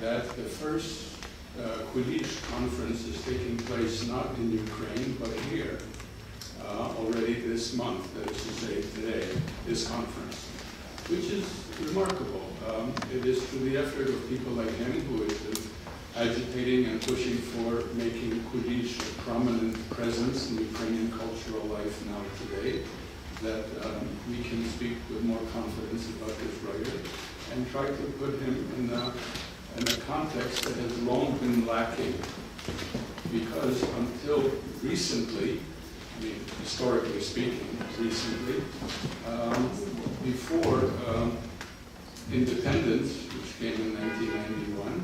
that the first Kulish conference is taking place not in Ukraine, but here, already this month, that is to say today, this conference, which is remarkable. It is through the effort of people like him who has been agitating and pushing for making Kulish a prominent presence in Ukrainian cultural life now today, that we can speak with more confidence about this writer and try to put him in a context that has long been lacking. Because until recently, I mean, historically speaking, recently, before independence, which came in 1991,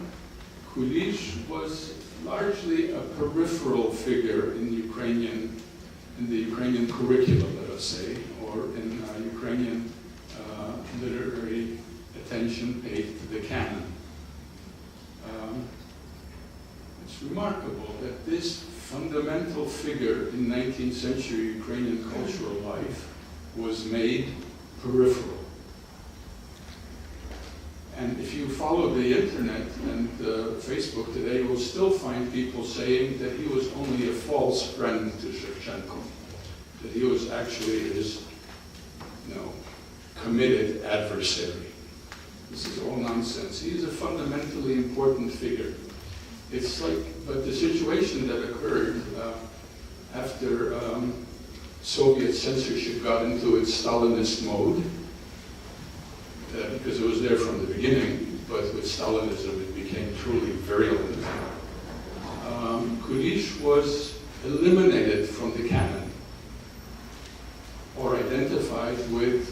Kulish was largely a peripheral figure in the Ukrainian curriculum, let us say, or in Ukrainian literary attention paid to the canon. It's remarkable that this fundamental figure in 19th century Ukrainian cultural life was made peripheral. And if you follow the internet and Facebook today, you will still find people saying that he was only a false friend to Shevchenko, that he was actually his, committed adversary. This is all nonsense. He is a fundamentally important figure. It's like, but the situation that occurred after Soviet censorship got into its Stalinist mode, because it was there from the beginning, but with Stalinism it became truly virulent. Kulish was eliminated from the canon, or identified with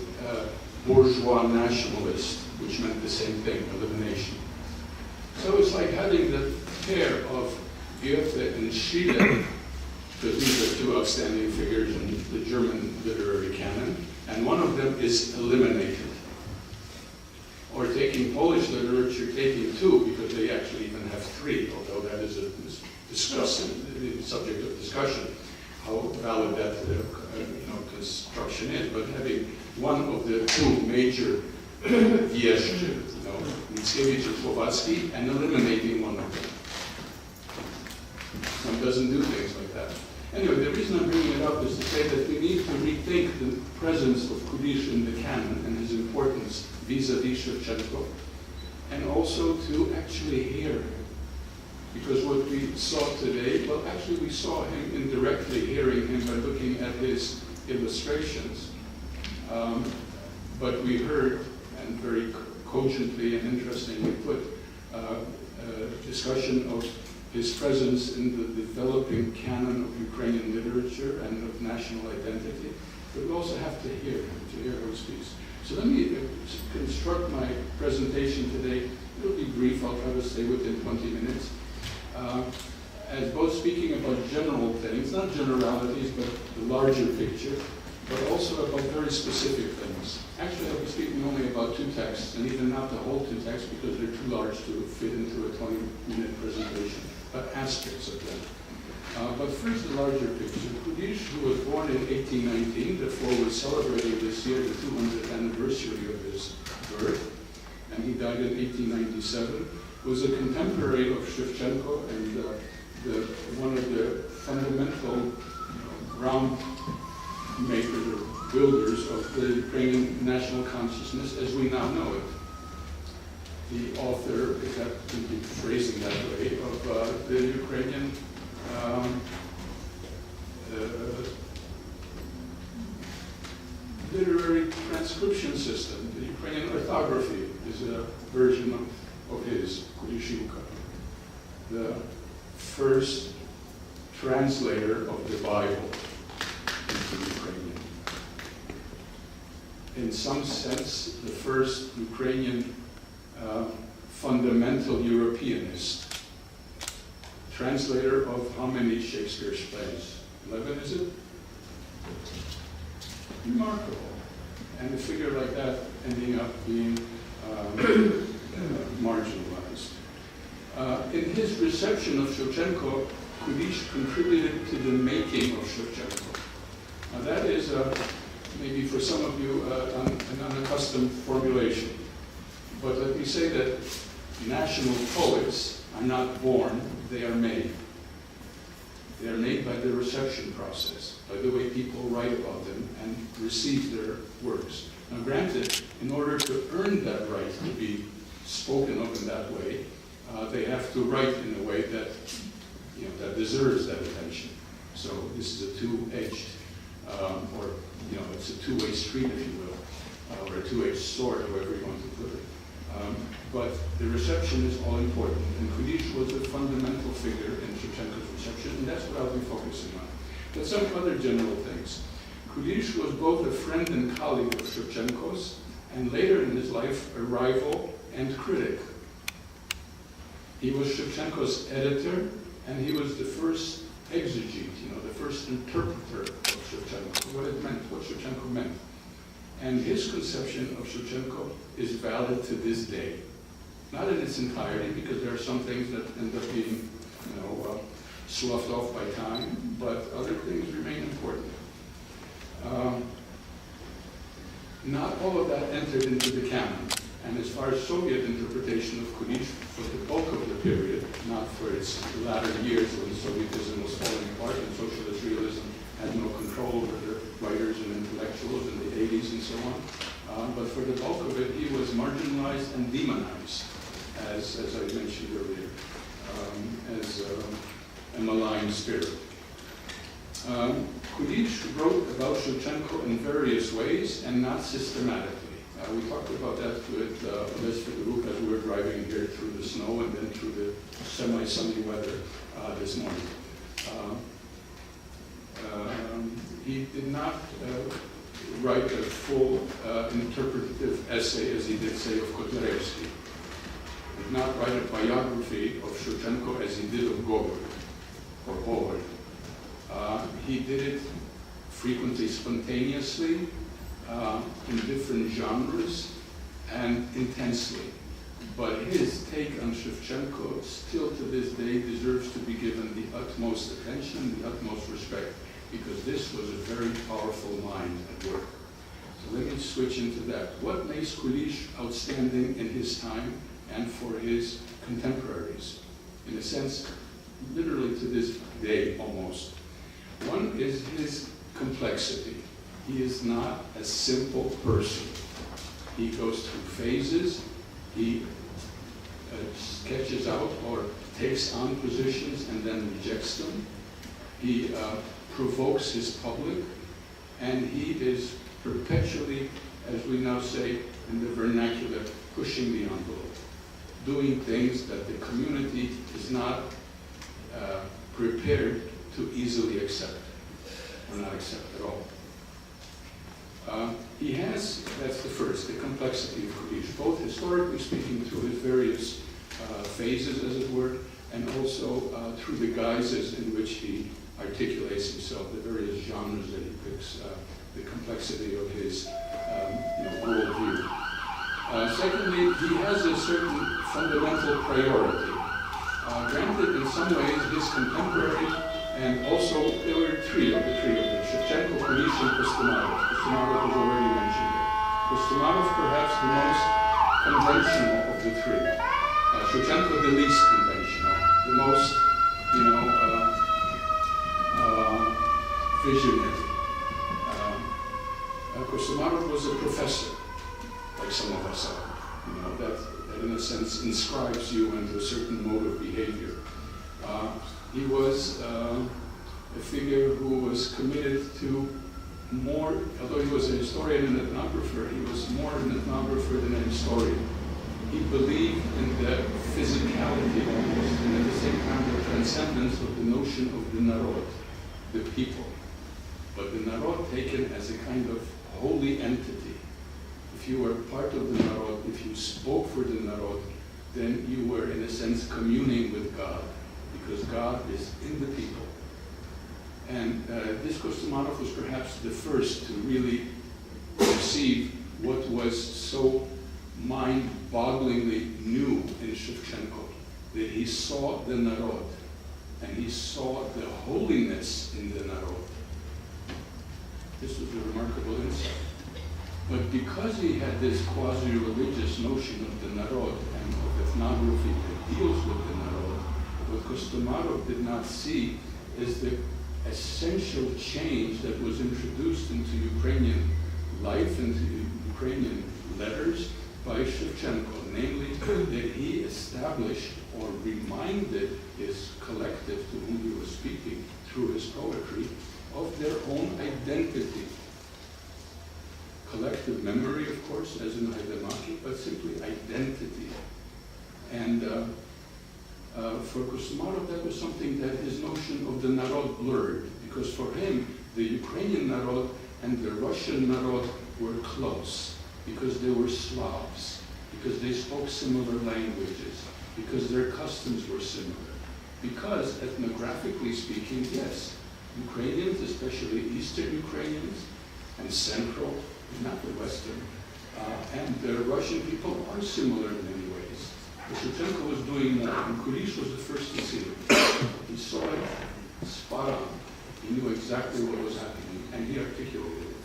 bourgeois nationalist, which meant the same thing, elimination. So it's like having the pair of Goethe and Schiele, because these are two outstanding figures in the German literary canon, and one of them is eliminated. Or taking Polish literature, taking two, because they actually even have three, although that is a subject of discussion, how valid that construction is. But having one of the two major Yezhd, Mickiewicz and Słowacki, and eliminating one of them. One doesn't do things like that. Anyway, the reason I'm bringing it up is to say that we need to rethink the presence of Kulish in the canon and his importance vis-a-vis Shevchenko, and also to actually hear him. Because what we saw today, well, actually we saw him indirectly hearing him by looking at his illustrations. But we heard, and very cogently and interestingly put, a discussion of his presence in the developing canon of Ukrainian literature and of national identity. But we also have to hear him, to hear how he speaks. So let me construct my presentation today. It'll be brief, I'll try to stay within 20 minutes. As both speaking about general things, not generalities, but the larger picture, but also about very specific things. Actually, I'll be speaking only about two texts, and even not the whole two texts because they're too large to fit into a 20-minute presentation, but aspects of them. But first, the larger picture. Kulish, who was born in 1819, therefore we're celebrating this year the 200th anniversary of his birth, and he died in 1897, was a contemporary of Shevchenko and one of the fundamental ground makers or builders of the Ukrainian national consciousness as we now know it. The author, if that can be phrasing that way, of the Ukrainian literary transcription system. The Ukrainian orthography is a version of his, Kulish, the first translator of the Bible into Ukrainian. In some sense, the first Ukrainian fundamental Europeanist. Translator of how many Shakespeare's plays? 11, is it? Remarkable. And a figure like that ending up being marginalized. In his reception of Shevchenko, Kulish contributed to the making of Shevchenko. Now that is, maybe for some of you, an unaccustomed formulation. But let me say that national poets are not born, they are made. They are made by the reception process, by the way people write about them and receive their works. Now granted, in order to earn that right to be spoken of in that way, they have to write in a way that, that deserves that attention. So this is a two-edged, or it's a two-way street, if you will, or a two-edged sword, however you want to put it. But the reception is all important, and Kulish was a fundamental figure in Shevchenko's reception, and that's what I'll be focusing on. But some other general things. Kulish was both a friend and colleague of Shevchenko's, and later in his life, a rival and critic. He was Shevchenko's editor, and he was the first exegete, the first interpreter of Shevchenko, what it meant, what Shevchenko meant. And his conception of Shevchenko is valid to this day. Not in its entirety, because there are some things that end up being, sloughed off by time, but other things remain important. Not all of that entered into the canon. And as far as Soviet interpretation of Kulish, for the bulk of the period, not for its latter years when Sovietism was falling apart and socialist realism had no control over the writers and intellectuals in the 80s and so on. But for the bulk of it, he was marginalized and demonized, as I mentioned earlier, as a malign spirit. Kulish wrote about Shevchenko in various ways and not systematically. We talked about that with Olесь Fedoruk as we were driving here through the snow and then through the semi-sunny weather this morning. He did not write a full interpretative essay, as he did say, of Kotlяревsky. He did not write a biography of Shevchenko as he did of Gogol or Gogol. He did it frequently spontaneously, in different genres, and intensely. But his take on Shevchenko, still to this day, deserves to be given the utmost attention, the utmost respect, because this was a very powerful mind at work. So let me switch into that. What makes Kulish outstanding in his time and for his contemporaries? In a sense, literally to this day almost. One is his complexity. He is not a simple person. He goes through phases. He sketches out or takes on positions and then rejects them. He provokes his public, and he is perpetually, as we now say in the vernacular, pushing the envelope, doing things that the community is not prepared to easily accept, or not accept at all. He has, that's the first, the complexity of Kulish, both historically speaking through his various phases, as it were, and also through the guises in which he articulates himself, the various genres that he picks, the complexity of his worldview. Secondly, he has a certain fundamental priority. Granted, in some ways, his contemporary, and also there were three of them, Shevchenko, Kulish, and Kostomarov. Kostomarov was already mentioned here. Kostomarov, perhaps the most conventional of the three. Shevchenko, the least conventional, the most, visionary. Kostomarov was a professor, like some of us are, that in a sense inscribes you into a certain mode of behavior. He was a figure who was committed to more, although he was a historian and ethnographer, he was more an ethnographer than a historian. He believed in the physicality almost, and at the same time the transcendence of the notion of the narod, the people. But the narod taken as a kind of holy entity. If you were part of the narod, if you spoke for the narod, then you were in a sense communing with God, because God is in the people. And this Kostomarov was perhaps the first to really perceive what was so mind-bogglingly new in Shevchenko, that he saw the narod, and he saw the holiness in the narod. This was a remarkable insight. But because he had this quasi-religious notion of the narod and of ethnography that deals with the narod, what Kostomarov did not see is the essential change that was introduced into Ukrainian life, into Ukrainian letters by Shevchenko, namely that he established or reminded his collective to whom he was speaking through his poetry of their own identity. Collective memory, of course, as in Haidamaki, but simply identity. And for Kostomarov, that was something that his notion of the narod blurred, because for him, the Ukrainian narod and the Russian narod were close, because they were Slavs, because they spoke similar languages, because their customs were similar. Because, ethnographically speaking, yes, Ukrainians, especially Eastern Ukrainians, and Central, not the Western, and the Russian people are similar in many ways. But Shevchenko was doing more, and Kulish was the first to see it. He saw it spot on. He knew exactly what was happening, and he articulated it.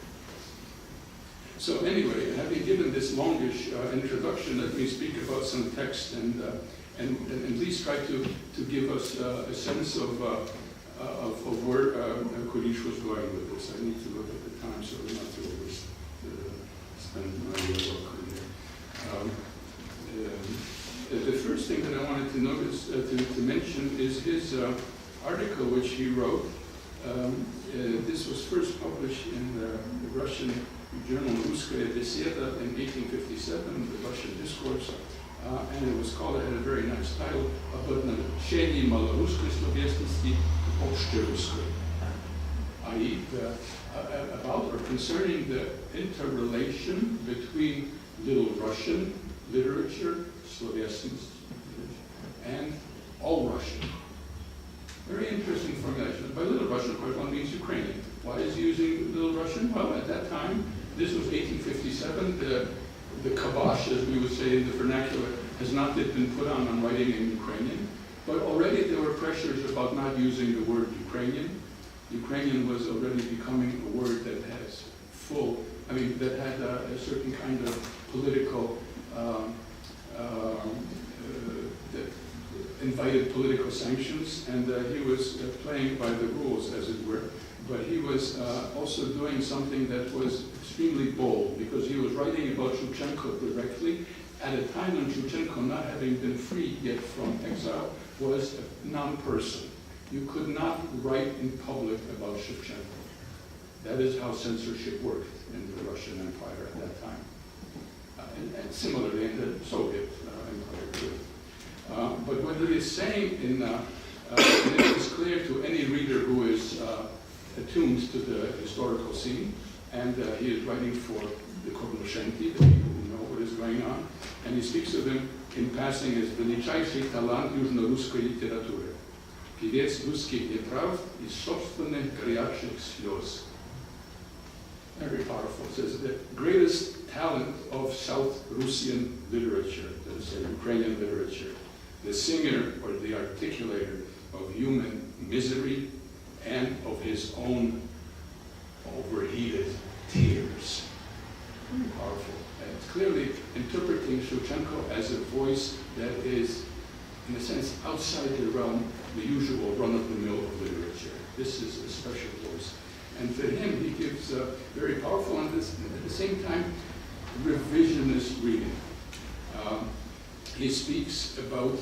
So anyway, having given this longish introduction, let me speak about some text and at least try to give us a sense of where Kulish was going with this. I need to look at the time so as not to spend my work on here. The first thing that I wanted to notice, to mention, is his article which he wrote. This was first published in the Russian journal Ruskaya Beseda in 1857, the Russian Discourse, and it was called, it had a very nice title, об отношении малорусской словесности к общерусской, i.e. about or concerning the interrelation between Little Russian literature, slovesnost, and All Russian. Very interesting formulation. By Little Russian, of course, one means Ukrainian. Why is he using Little Russian? Well, at that time, this was 1857. The kibosh, as we would say in the vernacular, has not yet been put on writing in Ukrainian. But already there were pressures about not using the word Ukrainian. Ukrainian was already becoming a word that has that had a certain kind of political, that invited political sanctions, and he was playing by the rules, as it were. But he was also doing something that was extremely bold, because he was writing about Shevchenko directly at a time when Shevchenko, not having been freed yet from exile, was a non-person. You could not write in public about Shevchenko. That is how censorship worked in the Russian Empire at that time. And similarly in the Soviet Empire too. But what he is saying, and it is clear to any reader who is attuned to the historical scene, and he is writing for the Kognoshenki, the people who know what is going on, and he speaks of him in passing as величайший талант южно-русской литературы, певец русских неправд и собственных горячих слез. Very powerful. It says the greatest talent of South Russian literature, that is Ukrainian literature, the singer or the articulator of human misery and of his own overheated tears. Very powerful. And it's clearly interpreting Shevchenko as a voice that is, in a sense, outside the realm, the usual run-of-the-mill of literature. This is a special voice. And to him, he gives very powerful and at the same time revisionist reading. He speaks about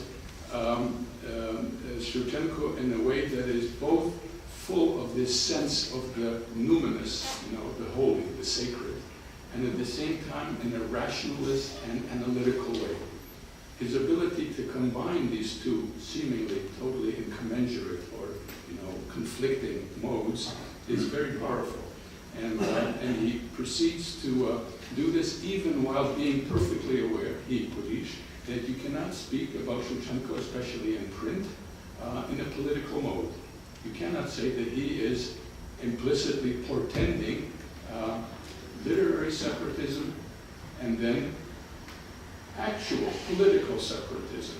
Shevchenko in a way that is both full of this sense of the numinous, the holy, the sacred, and at the same time in a rationalist and analytical way. His ability to combine these two seemingly totally incommensurate or conflicting modes is very powerful. And he proceeds to do this even while being perfectly aware, he, Kulish, that you cannot speak about Shevchenko, especially in print, in a political mode. You cannot say that he is implicitly portending literary separatism and then actual political separatism.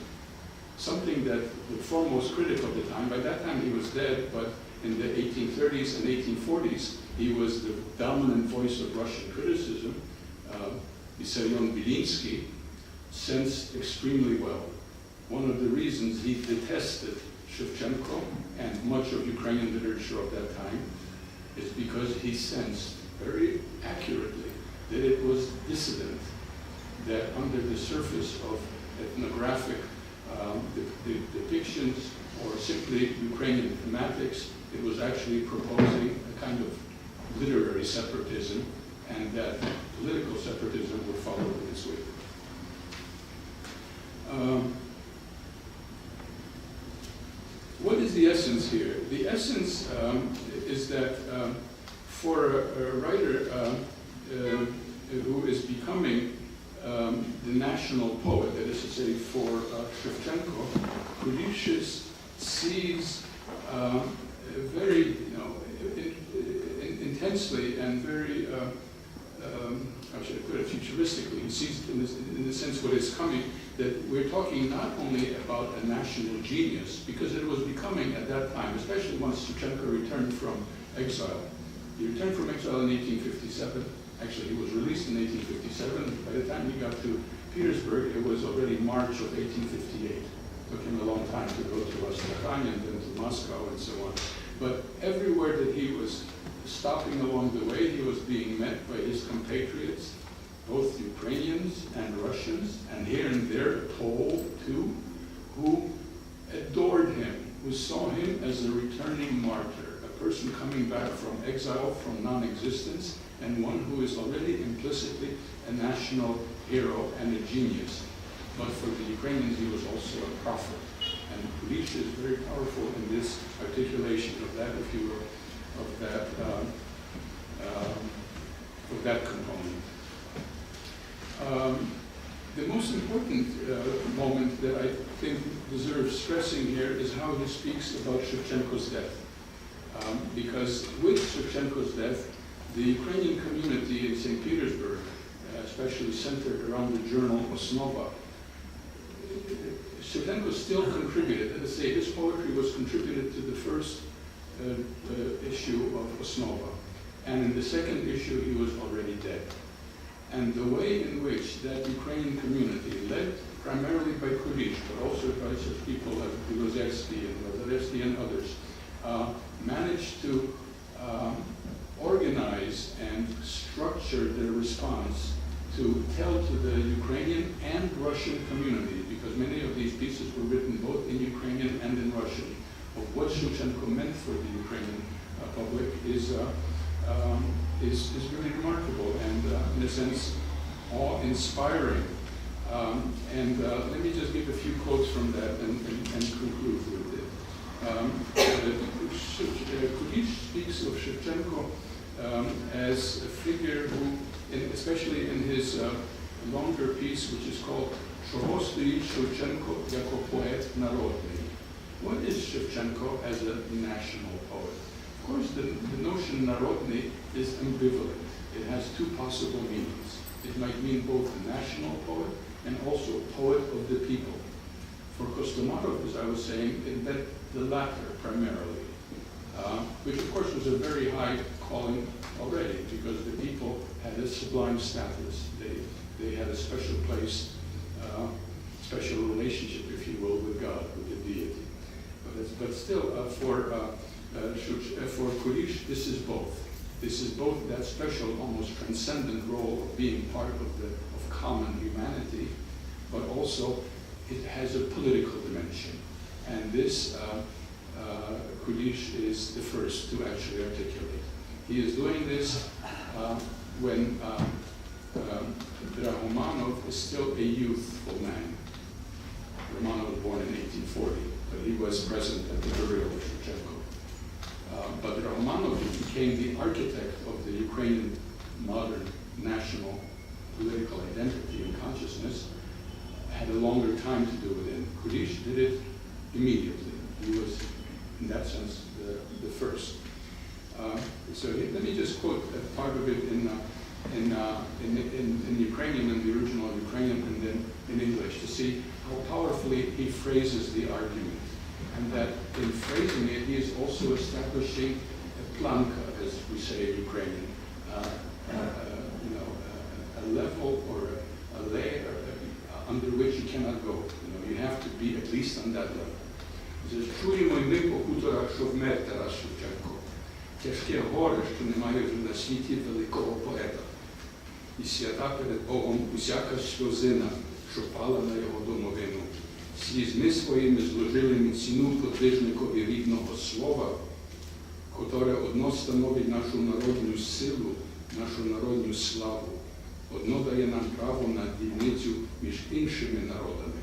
Something that the foremost critic of the time, by that time he was dead, but in the 1830s and 1840s, he was the dominant voice of Russian criticism, Vissarion Bilinsky, sensed extremely well. One of the reasons he detested Shevchenko and much of Ukrainian literature of that time is because he sensed very accurately that it was dissident, that under the surface of ethnographic depictions or simply Ukrainian thematics, it was actually proposing a kind of literary separatism, and that political separatism would follow in its wake. What is the essence here? The essence is that for a writer who is becoming the national poet, that is to say for Shevchenko, Kulish sees very intensely and very, how should I put it, futuristically. He sees in the sense what is coming, that we're talking not only about a national genius, because it was becoming at that time, especially once Shevchenko returned from exile. He returned from exile in 1857. Actually, he was released in 1857. By the time he got to Petersburg, it was already March of 1858. It took him a long time to go to Astrakhan and then to Moscow and so on. But everywhere that he was stopping along the way, he was being met by his compatriots, both Ukrainians and Russians, and here and there a Pole too, who adored him, who saw him as a returning martyr, a person coming back from exile, from non-existence, and one who is already implicitly a national hero and a genius. But for the Ukrainians, he was also a prophet. And Kulish is very powerful in this articulation of that, if you will, of that component. The most important moment that I think deserves stressing here is how he speaks about Shevchenko's death. Because with Shevchenko's death, the Ukrainian community in St. Petersburg, especially centered around the journal Osnova, Shevchenko still contributed. Let's say his poetry was contributed to the first issue of Osnova. And in the second issue, he was already dead. And the way in which that Ukrainian community, led primarily by Kulish, but also by such people like Bilozevsky and Lazarevsky and others, managed to organize and structure their response to tell to the Ukrainian and Russian community, because many of these pieces were written both in Ukrainian and in Russian, of what Shevchenko meant for the Ukrainian public is really remarkable and, in a sense, awe-inspiring. Let me just give a few quotes from that and conclude with it. Kulish speaks of Shevchenko as a figure who, especially in his longer piece, which is called Чого стоїть Шевченко як поет народний? What is Shevchenko as a national poet? Of course, the notion народный is ambivalent. It has two possible meanings. It might mean both a national poet and also a poet of the people. For Kostomarov, as I was saying, it meant the latter primarily, which of course was a very high calling already, because the people had a sublime status. They had a special place, special relationship, if you will, with God, with the deity. But still, for Kulish, this is both. This is both that special, almost transcendent role of being part of common humanity, but also it has a political dimension. And this Kulish is the first to actually articulate. He is doing this when Romanov is still a youthful man. Romanov was born in 1840, but he was present at the burial of Shevchenko. But Romanov became the architect of the Ukrainian modern national political identity and consciousness, had a longer time to do it in. Kulish did it immediately. He was, in that sense, the first. So let me just quote a part of it in Ukrainian, in the original Ukrainian, and then in English, to see how powerfully he phrases the argument. And that in phrasing it, he is also establishing a planka, as we say in Ukrainian, a level or a layer under which you cannot go. You have to be at least on that level. Чуємо й ми по хуторах, що вмер Тарас Шевченко. Тяжке горе, що немає вже на світі великого поета. І свята перед Богом усяка сльозина, що пала на його домовину. Слізьми своїми зложили ми ціну подвижникові рідного слова, котре одно становить нашу народну силу, нашу народну славу. Одно дає нам право на дільницю між іншими народами.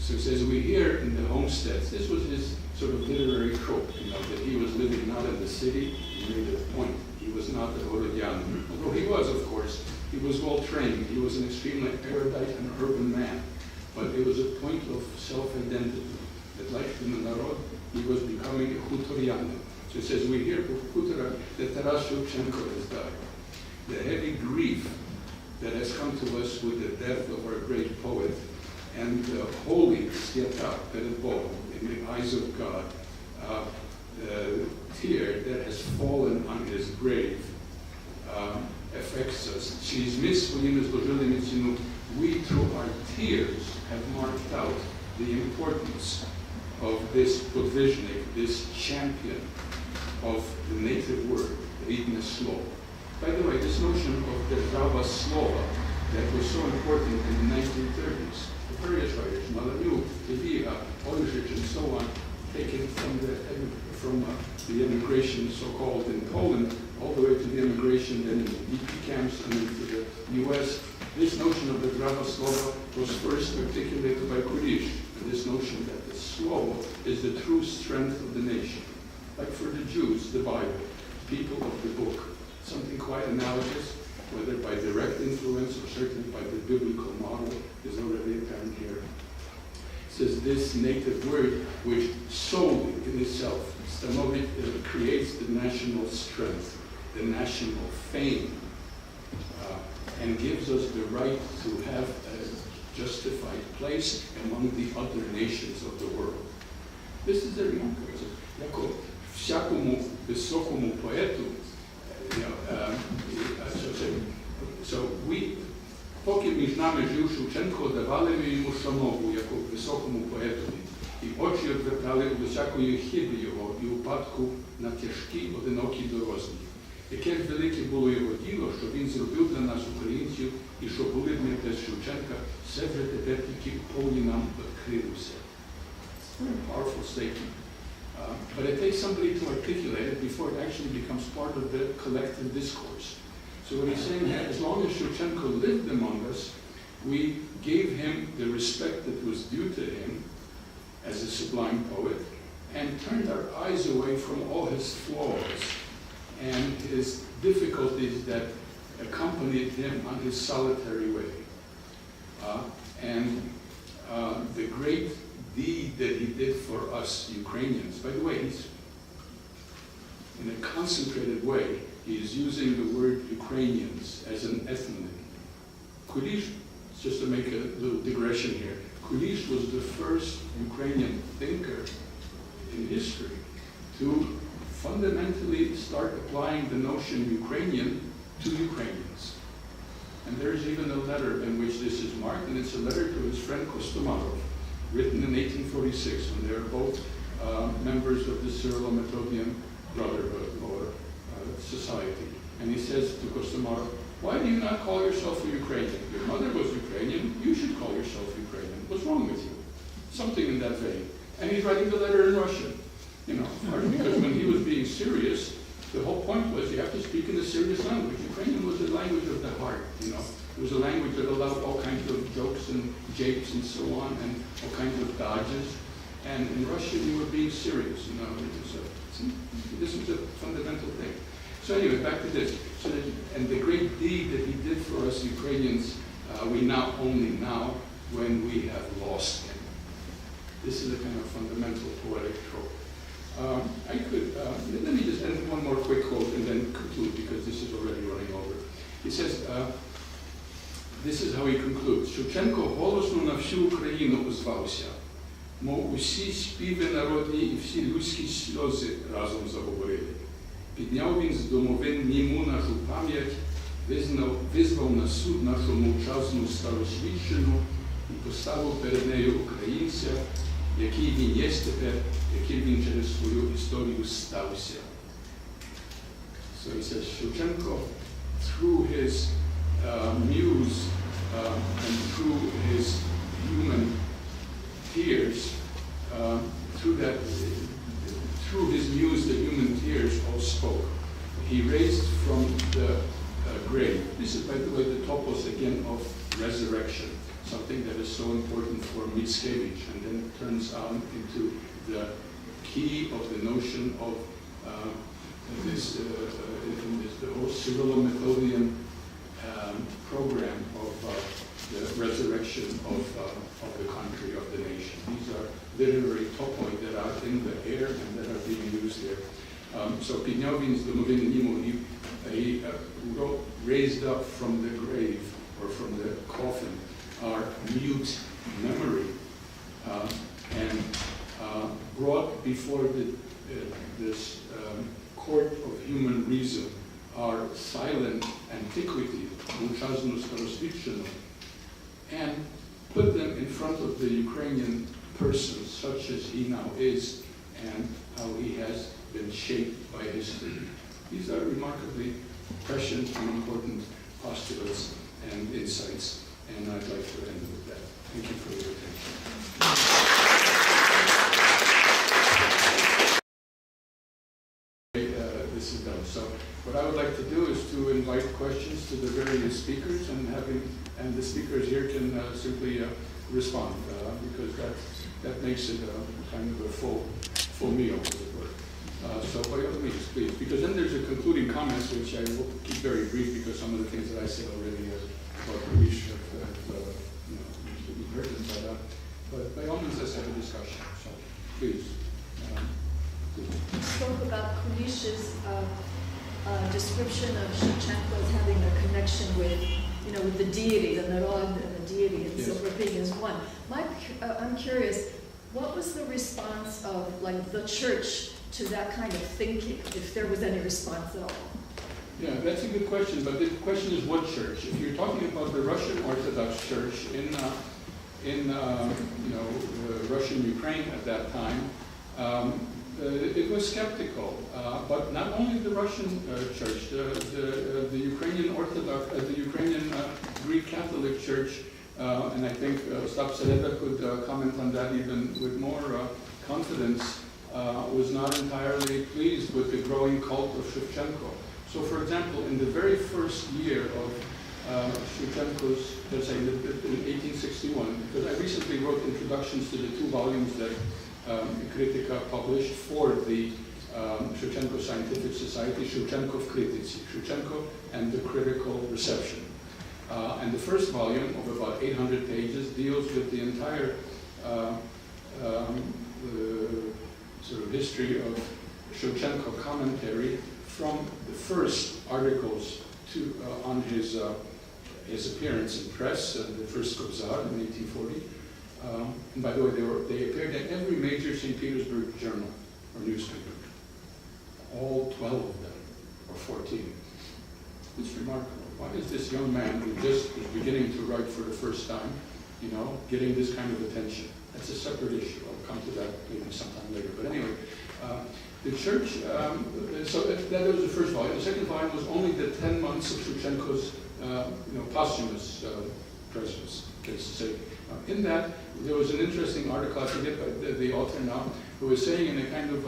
So it says, we hear in the homesteads, this was his sort of literary trope, that he was living not in the city, he made a point. He was not a Gorodian, although he was, of course. He was well trained, he was an extremely erudite and urban man, but it was a point of self-identity, that like in the Narod, he was becoming a Hutorian. So it says, we hear from Hutora that Taras Shevchenko has died. The heavy grief that has come to us with the death of our great poet, and holy Stiata Perebo, in the eyes of God, tear that has fallen on his grave affects us. We, through our tears, have marked out the importance of this podvizhnik, this champion of the native word, Ridne Slovo. By the way, this notion of the Rava Slova that was so important in the 1930s, various writers, Malaniu, Leviha, Oleszczyk, and so on, taken from the immigration, so-called, in Poland, all the way to the immigration then in the DP camps and into the US. This notion of the Drava Slova was first articulated by Kulish, and this notion that the Slovo is the true strength of the nation. Like for the Jews, the Bible, people of the book, something quite analogous, whether by direct influence or certainly by the biblical model, is already apparent here. It says this native word, which solely in itself creates the national strength, the national fame, and gives us the right to have a justified place among the other nations of the world. This is a remarkable. Jako всякому високому поету, поки між нами жив Шевченко, давали ми йому шанову, як високому поетові, і очі відвертали до всякої хиби його і упадку на тяжкій, одинокій дорозі. Яке ж велике було його діло, що він зробив для нас, українців, і що були б ми без Шевченка, все вже тепер тільки повні нам відкрилося. It's a very powerful statement. But it takes somebody to articulate it before it actually becomes part of the collective discourse. So what he's saying is, as long as Shevchenko lived among us, we gave him the respect that was due to him as a sublime poet, and turned our eyes away from all his flaws and his difficulties that accompanied him on his solitary way. The great deed that he did for us Ukrainians, by the way, he's in a concentrated way, he is using the word Ukrainians as an ethnonym. Kulish, just to make a little digression here, Kulish was the first Ukrainian thinker in history to fundamentally start applying the notion Ukrainian to Ukrainians. And there is even a letter in which this is marked, and it's a letter to his friend Kostomarov, written in 1846, when they were both members of the Cyrillo-Methodian Brotherhood or society. And he says to Kostomarov, why do you not call yourself a Ukrainian? Your mother was Ukrainian, you should call yourself Ukrainian. What's wrong with you? Something in that vein. And he's writing the letter in Russian. Because when he was being serious, the whole point was you have to speak in a serious language. Ukrainian was a language of the heart, It was a language that allowed all kinds of jokes and japes and so on, and all kinds of dodges. And in Russian, you were being serious, This was a fundamental thing. So anyway, back to this. And the great deed that he did for us Ukrainians, we now only now when we have lost him. This is a kind of fundamental poetic trope. Let me just end one more quick quote and then conclude, because this is already running over. He says, this is how he concludes. Шевченко голосно на всю Україну озвався, мов усі співи народні і всі людські сльози разом заговорили. Підняв він з домовин німу нашу пам'ять, визвав на суд нашу мовчазну старосвідчину і поставив перед нею українця, який він є тепер, яким він через свою історію стався. So he says, Shevchenko, through his muse and through his human tears, through his muse, the human tears all spoke. He raised from the grave. This is, by the way, the topos again of resurrection, something that is so important for Mickiewicz, and then it turns on into the key of the notion of the whole Cyrillo-Methodian program of the resurrection of the country, of the nation. These are literary topoi that are in the air and that are being used there. So Pinyovin z domoviny Nimu, he raised up from the grave or from the coffin our mute memory and brought before this court of human reason our silent antiquity, and put them in front of the Ukrainian person such as he now is and how he has been shaped by history. These are remarkably prescient and important postulates and insights, and I'd like to end with that. Thank you for your attention. This is done. So what I would like to do is to invite questions to the various speakers, and the speakers here can simply respond, because that makes it kind of a full meal, as it were. So by all means, please, because then there's a concluding comments, which I will keep very brief, because some of the things that I said already about Kulish have been written, but by all means, let's have a discussion. So please. You spoke about Kulish's description of Shevchenko as having a connection with, with the deity, the narod and the deity, and so forth being as one. I'm curious, what was the response of the church to that kind of thinking, if there was any response at all? Yeah, that's a good question, but the question is what church? If you're talking about the Russian Orthodox Church in Russian Ukraine at that time, it was skeptical, but not only the Russian church, the Ukrainian Orthodox, the Ukrainian Greek Catholic Church, and I think Ostap Sereda could comment on that even with more confidence, was not entirely pleased with the growing cult of Shevchenko. So, for example, in the very first year of Shevchenko's, let's say in 1861, because I recently wrote introductions to the 2 volumes that Kritika published for the Shevchenko Scientific Society, Shevchenko v Kritici, Shevchenko and the Critical Reception. And the first volume of about 800 pages deals with the entire sort of history of Shevchenko commentary from the first articles on his appearance in press, the first Kobzar in 1840. And by the way, they appeared in every major St. Petersburg journal or newspaper. All 12 of them, or 14. It's remarkable. Why is this young man who just is beginning to write for the first time, getting this kind of attention? That's a separate issue. I'll come to that maybe sometime later. But anyway, the church, so that was the first volume. The second volume was only the 10 months of Shevchenko's, posthumous presence, case to say. In that, there was an interesting article, I forget the author now, who was saying in a kind of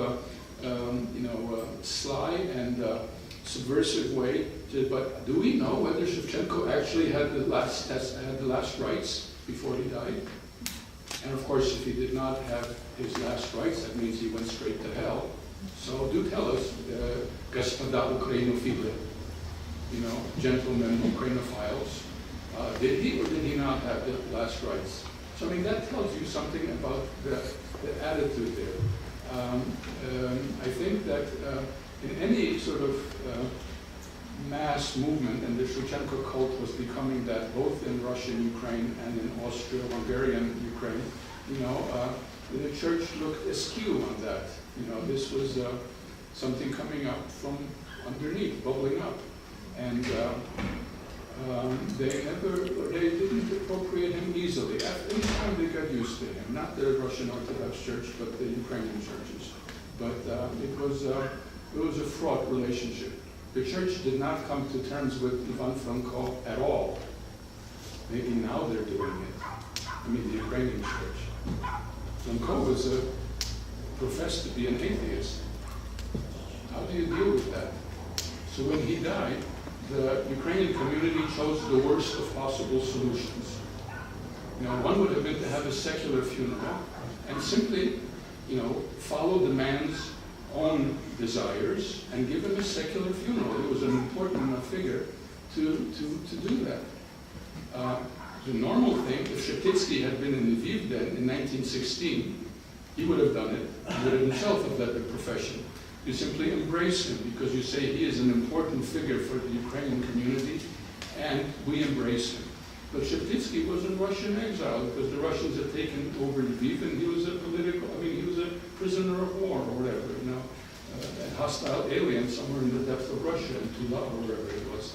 sly and subversive way, but do we know whether Shevchenko actually had the last rites before he died? And of course, if he did not have his last rites, that means he went straight to hell. So do tell us, Господа Ukrainophile, gentlemen Ukrainophiles, did he or did he not have the last rites? So I mean, that tells you something about the attitude there. I think that in any sort of mass movement, and the Shevchenko cult was becoming that both in Russian Ukraine and in Austro-Hungarian Ukraine, the church looked askew on that. This was something coming up from underneath, bubbling up. And they didn't appropriate him easily. In time they got used to him, not the Russian Orthodox Church, but the Ukrainian churches. But it was a fraught relationship. The church did not come to terms with Ivan Franko at all. Maybe now they're doing it. I mean, the Ukrainian church. Franko professed to be an atheist. How do you deal with that? So when he died, the Ukrainian community chose the worst of possible solutions. You know, one would have been to have a secular funeral and simply, you know, follow the man's own desires and give him a secular funeral. He was an important enough figure to do that. The normal thing, if Shevchenko had been in Lviv then in 1916, he would have done it. He would have himself have led the profession. You simply embrace him because you say he is an important figure for the Ukrainian community, and we embrace him. But Shevchenko was in Russian exile because the Russians had taken over Lviv, and he was he was a prisoner of war or whatever, you know, a hostile alien somewhere in the depth of Russia, in Tula or wherever it was.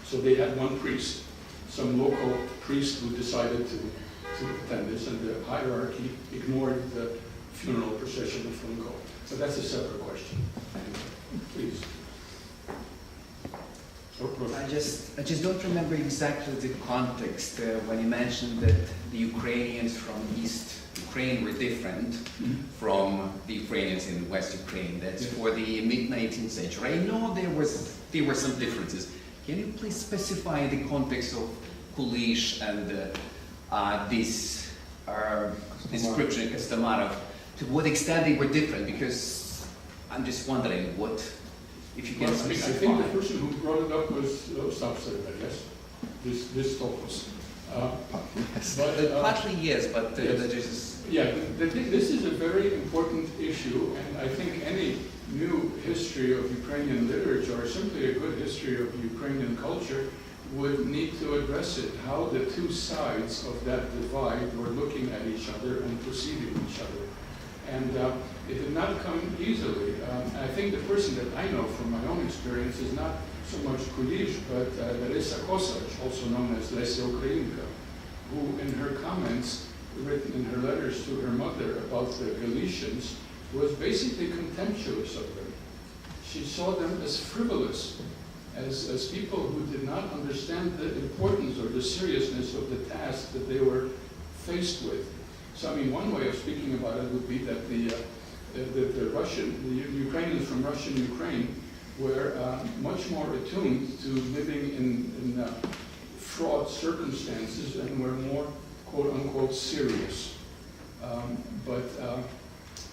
So they had one priest, some local priest who decided to attend this, and the hierarchy ignored the funeral procession of Franko. But that's a separate question. Please. I just don't remember exactly the context when you mentioned that the Ukrainians from East Ukraine were different from the Ukrainians in West Ukraine. That's for the mid-19th century. I know there were some differences. Can you please specify the context of Kulish and this description, Kostomarov? To what extent they were different? Because I'm just wondering what, if you can specify. I think the person who brought it up was Ostap Sereda, yes? This topos. Partly yes, but yes. that is... Yeah, this is a very important issue, and I think any new history of Ukrainian literature, or simply a good history of Ukrainian culture, would need to address it, how the two sides of that divide were looking at each other and perceiving each other. And it did not come easily. I think the person that I know from my own experience is not so much Kulish, but Larisa Kosach, also known as Lesia Ukrainka, who in her comments, written in her letters to her mother about the Galicians, was basically contemptuous of them. She saw them as frivolous, as people who did not understand the importance or the seriousness of the task that they were faced with. So, I mean, one way of speaking about it would be that the Ukrainians from Russian Ukraine were much more attuned to living in fraught circumstances and were more, quote unquote, serious.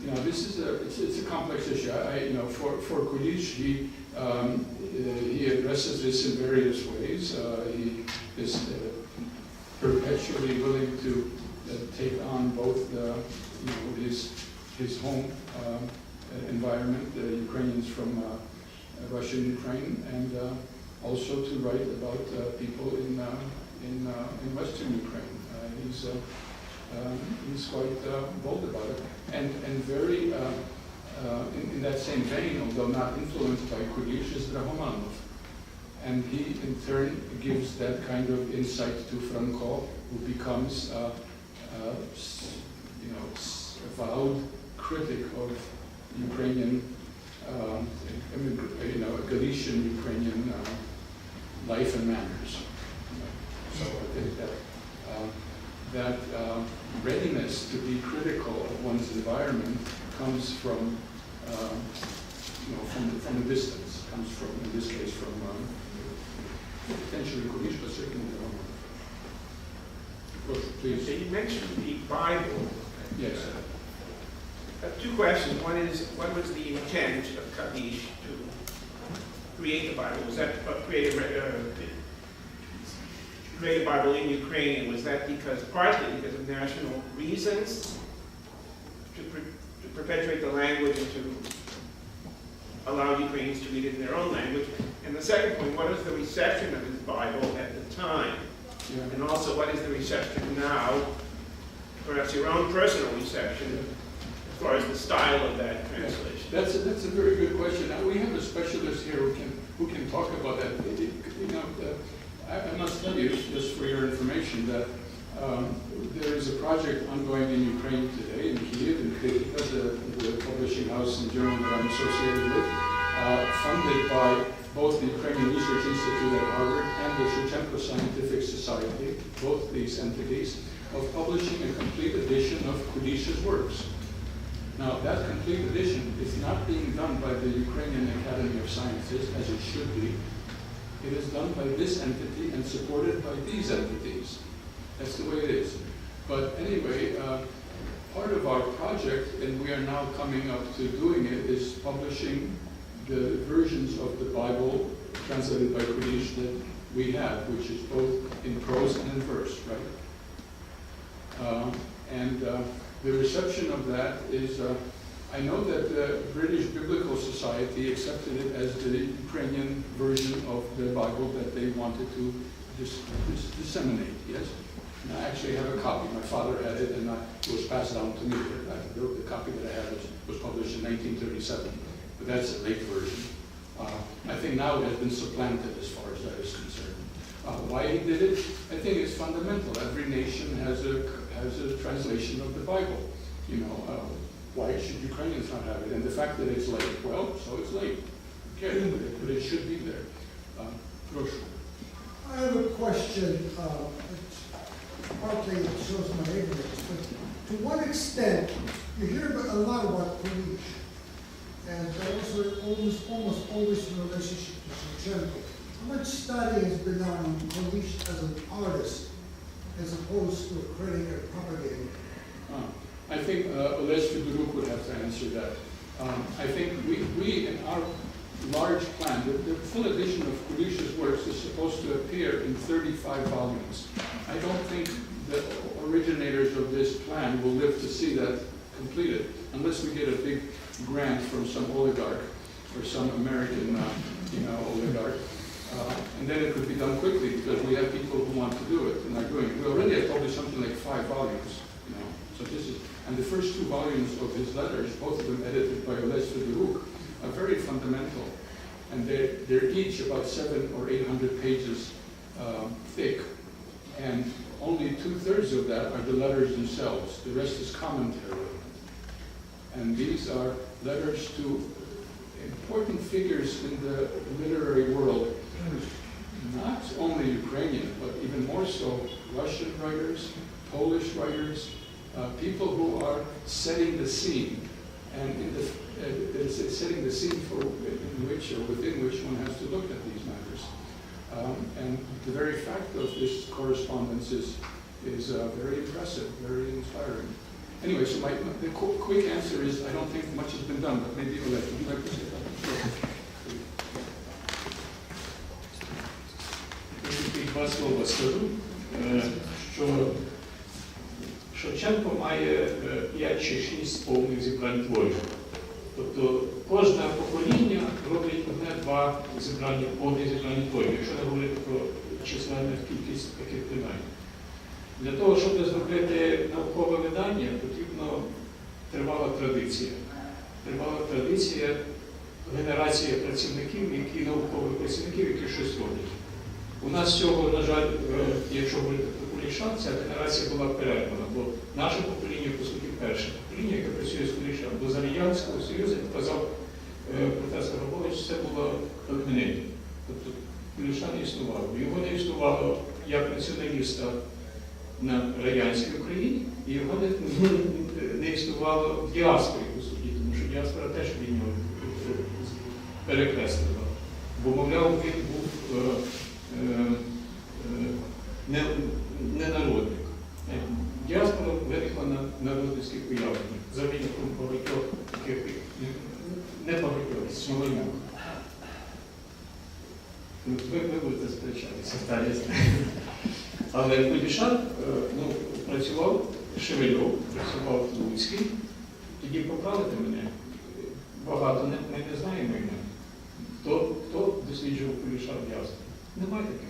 You know, this is it's a complex issue. You know, for Kulish, he addresses this in various ways. He is perpetually willing to take on both his home environment, the Ukrainians from Russian Ukraine, and also to write about people in Western Ukraine. He's quite bold about it, and very in that same vein, although not influenced by Kulish, is Drahomanov, and he in turn gives that kind of insight to Franko, who becomes avowed critic of Ukrainian, Galician Ukrainian life and manners. So I think that readiness to be critical of one's environment comes from the distance. Comes from, in this case, from potentially Kulish, but certainly please. You mentioned the Bible. Yes. I have two questions. One is, what was the intent of Kulish to create the Bible? Was that create a Bible in Ukrainian? Was that partly because of national reasons, to perpetuate the language and to allow Ukrainians to read it in their own language? And the second point, what was the reception of his Bible at the time? Yeah. And also, what is the reception now? Perhaps your own personal reception, as far as the style of that translation. That's a very good question. Now, we have a specialist here who can who can talk about that. You know, I must tell you, just for your information, that there is a project ongoing in Ukraine today, in Kyiv, in Krypka, the publishing house and journal that I'm associated with, funded by both the Ukrainian Research Institute at Harvard and the Shevchenko Scientific Society, both these entities, of publishing a complete edition of Kulish's works. Now, that complete edition is not being done by the Ukrainian Academy of Sciences, as it should be. It is done by this entity and supported by these entities. That's the way it is. But anyway, part of our project, and we are now coming up to doing it, is publishing the versions of the Bible translated by Kulish that we have, which is both in prose and in verse, right? The reception of that is, I know that the British Biblical Society accepted it as the Ukrainian version of the Bible that they wanted to disseminate, yes? And I actually have a copy. My father had it, and it was passed down to me. The copy that I have was published in 1937, but that's a late version. I think now it has been supplanted as far as that is concerned. Why he did it? I think it's fundamental. Every nation has a translation of the Bible. You know, why should Ukrainians not have it? And the fact that it's late, well, so it's late. Okay, but it should be there. Proszę. I have a question. Partly it shows my ignorance, but to what extent, you hear a lot about Kulish, and also almost always in relationship to Shevchenko. How much study has been done on Kulish as an artist, as opposed to creating a propaganda? I think Olесь Fedoruk would have to answer that. I think we in our large plan, the full edition of Kulish's works is supposed to appear in 35 volumes. I don't think the originators of this plan will live to see that completed, unless we get a big grant from some oligarch or some American, oligarch. And then it could be done quickly, because we have people who want to do it and are doing it. We already have published something like 5 volumes, So this is, and the first 2 volumes of his letters, both of them edited by Olесь Fedoruk, are very fundamental, and they're each about 700 or 800 pages thick, and only 2/3 of that are the letters themselves. The rest is commentary, and these are letters to important figures in the literary world, not only Ukrainian, but even more so Russian writers, Polish writers, people who are setting the scene, and setting the scene in which or within which one has to look at these matters. And the very fact of this correspondence is very impressive, very inspiring. Anyway, so the quick answer is I don't think much has been done, but maybe Olесь, would you like to say that? Два слова скажу, що Шевченко має 5 чи 6 повних зібрань творів. Тобто кожне покоління робить одне-два зібрання, повні зібрання творів, якщо не говорити про численну кількість таких видань. Для того, щоб зробити наукове видання, потрібна тривала традиція. Тривала традиція, генерація працівників, наукових працівників, які щось роблять. У нас цього, на жаль, якщо говорити про Куліша, ця генерація була перервана, бо наше покоління, по суті, перше покоління, яке працює з Кулішем, бо за Радянського Союзу, як казав професор Грабович, це було знаменито. Тобто Куліша не існувало. Його не існувало як націоналіста на радянській Україні, і його не існувало в діаспорі, по суті, тому що діаспора теж від нього перекреслила. Бо, мовляв, він був не народник. Діаспора виникла на народницьких уявленнях, за винятком багатьох таких, не багатьох, смоленюк. Ви будете сперечатися. Але Куліша працював Шевельов, працював Луцький. Тоді поправити мене, багато не знаємо ім'я. Хто досліджував Куліша в діаспорі? Немає таких.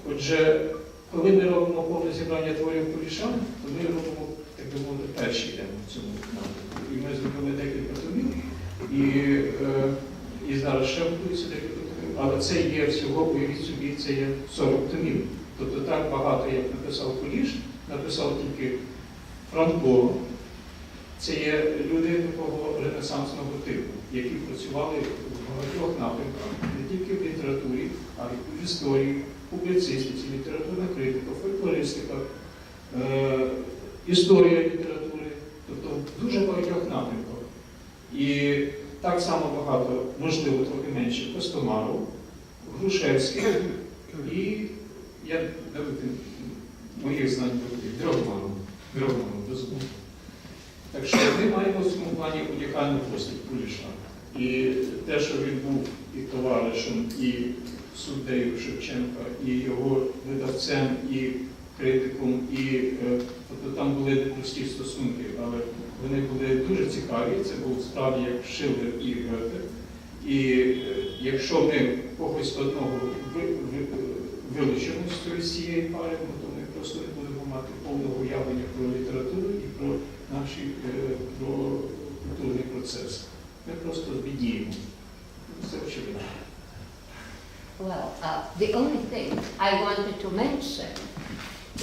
Отже, коли ми робимо повне зібрання творів Куліша, то ми робимо, так би мовити, перший йдемо в цьому напрямку. І ми зробили декілька томів, і зараз ще готується декілька томів, але це є всього, уявіть собі, це є 40 томів. Тобто так багато, як написав Kulish, написав тільки Франко. Це є люди такого ренесансного типу, які працювали в багатьох напрямках, не тільки в літературі, а й в історії, публіцистиці, літературна критика, фольклористика, історія літератури, тобто в дуже багатьох напрямках. І так само багато, можливо, трохи менше, Костомаров, Грушевський і, я давайте моїх знань Дрогманов, безумовно. Так що ми маємо в цьому плані унікальну постать Куліша. І те, що він був і товаришем, і суддею Шевченка, і його видавцем, і критиком, і тобто там були непрості стосунки, але вони були дуже цікаві. Це був справді як Шиллер і Гете. І якщо ми когось одного вилучимо з цієї пари, то ми просто не будемо мати повного уявлення про літературу і про про культурний процес. Ми просто бідніємо. Це очевидно. Well, the only thing I wanted to mention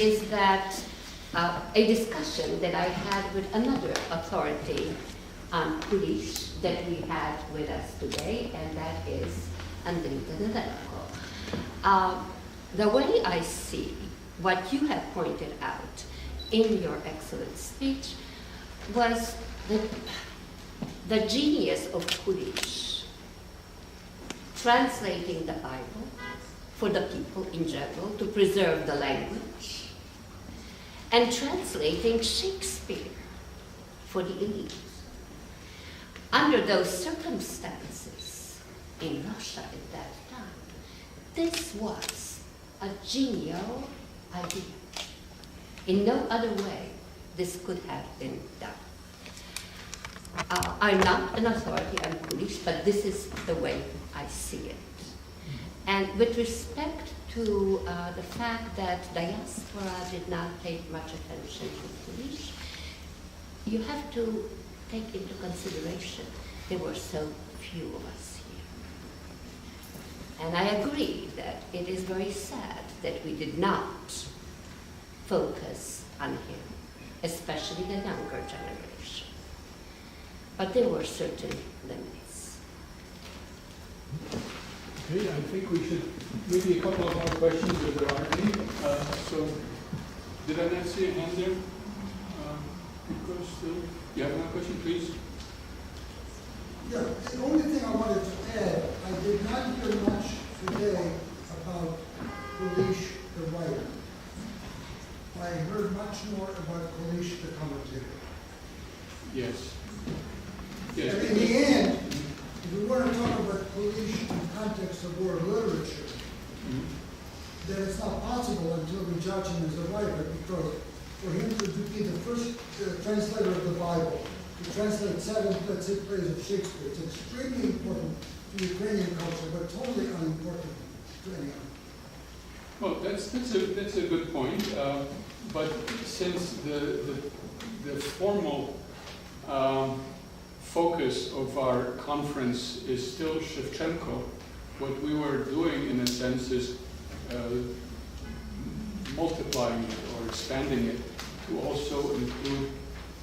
is that a discussion that I had with another authority on Kulish that we had with us today, and that is Andrita. The way I see what you have pointed out in your excellent speech was the genius of Kulish translating the Bible for the people in general to preserve the language, and translating Shakespeare for the elite. Under those circumstances in Russia at that time, this was a genial idea. In no other way this could have been done. I'm not an authority on Kulish, but this is the way I see it. And with respect to the fact that diaspora did not pay much attention to Kulish, you have to take into consideration there were so few of us here. And I agree that it is very sad that we did not focus on him, especially the younger generation. But there were certain limits. Okay, I think we should, maybe a couple of more questions if there are any. So, did I not see a hand there? Because, you have another question, please? Yeah, the only thing I wanted to add, I did not hear much today about Kulish the writer. I heard much more about Kulish the commentator. Yes. Yes. And in the end, if we want to talk about Kulish in the context of world literature, then it's not possible until we judge him as a writer, because for him to be the first translator of the Bible, to translate 7 plays of Shakespeare, it's extremely important to Ukrainian culture, but totally unimportant to anyone. Well, that's a good point. But since the formal focus of our conference is still Shevchenko, what we were doing in a sense is multiplying it or expanding it to also include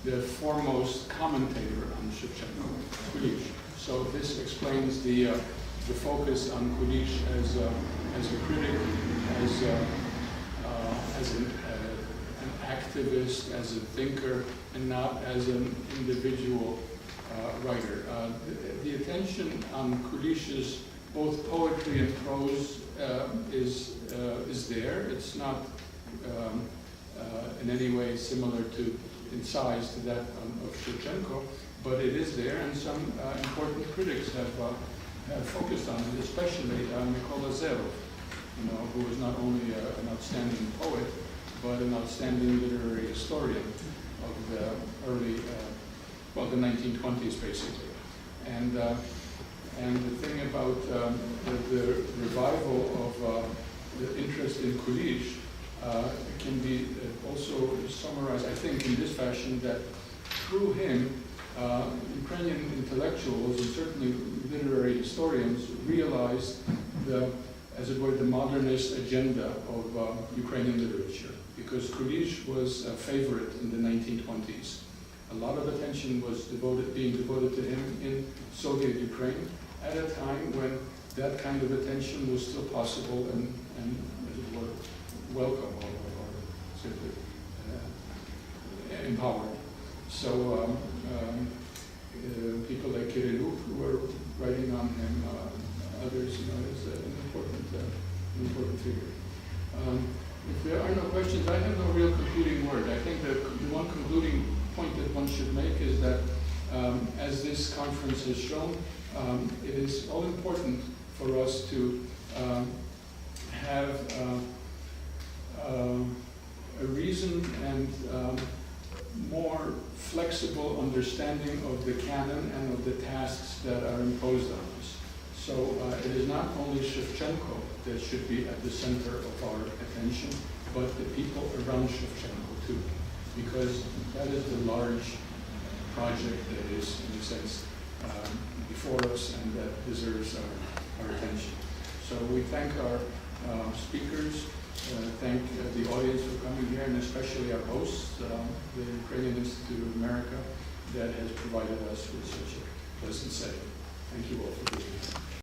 the foremost commentator on Shevchenko, Kulish. So this explains the focus on Kulish as a critic, as an activist, as a thinker, and not as an individual writer. The attention on Kulish's both poetry and prose is there. It's not in any way similar in size to that of Shevchenko, but it is there, and some important critics have focused on it, especially Mykola Zerov, who is not only an outstanding poet, but an outstanding literary historian of the early, the 1920s basically. And the thing about the revival of the interest in Kulish can be also summarized, I think, in this fashion, that through him, Ukrainian intellectuals and certainly literary historians realized the, as it were, the modernist agenda of Ukrainian literature, because Kulish was a favorite in the 1920s. A lot of attention was being devoted to him in Soviet Ukraine at a time when that kind of attention was still possible and as it were, welcome or simply empowered. So people like Kirilluk who were writing on him, others, you know, is an important figure. If there are no questions, I have no real concluding word. I think that the one concluding point that one should make is that, as this conference has shown, it is all important for us to have a reasoned and more flexible understanding of the canon and of the tasks that are imposed on us. So it is not only Shevchenko that should be at the center of our attention, but the people around Shevchenko too, because that is the large project that is, in a sense, before us and that deserves our attention. So we thank our speakers, thank the audience for coming here, and especially our hosts, the Ukrainian Institute of America, that has provided us with such a pleasant setting. Thank you all for being here.